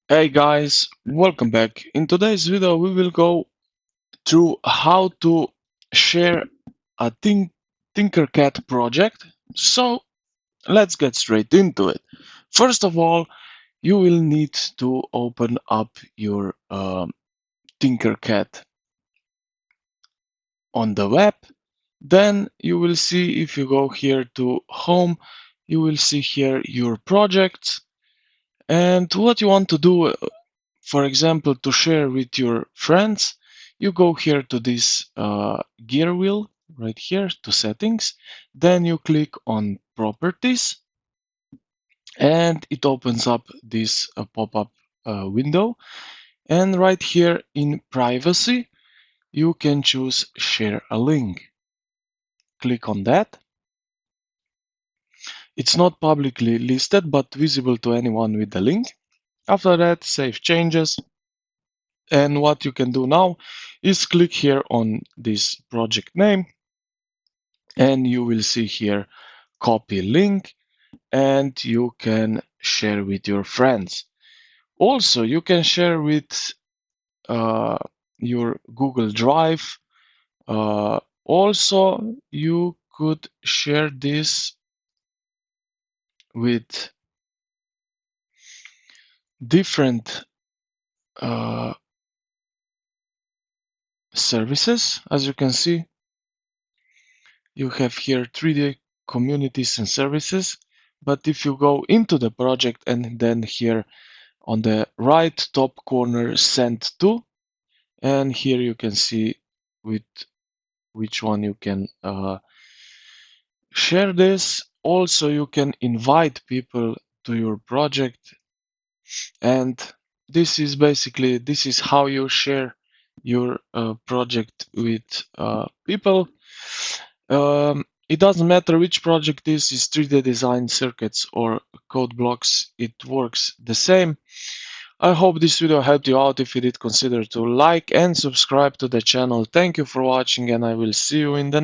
Hey guys, welcome back. In today's video we will go through how to share a Tinkercad project. So let's get straight into it. First of all, you will need to open up your Tinkercad on the web. Then you will see, if you go here to home, you will see here your projects and what you want to do. For example, to share with your friends, you go here to this gear wheel right here to settings. Then you click on properties and it opens up this pop-up window. And right here in privacy, you can choose share a link. Click on that. It's not publicly listed but visible to anyone with the link. After that, save changes. And what you can do now is click here on this project name and you will see here copy link and you can share with your friends. Also, you can share with uh, your Google Drive. Also, you could share this with different uh, services. As you can see, you have here 3D communities and services. But if you go into the project and then here on the right top corner, send to, and here you can see with which one you can share this. Also, you can invite people to your project, and this is how you share your project with people. It doesn't matter which project this is 3D design, circuits, or code blocks, it works the same. I hope this video helped you out. If you did, consider to like and subscribe to the channel. Thank you for watching and I will see you in the next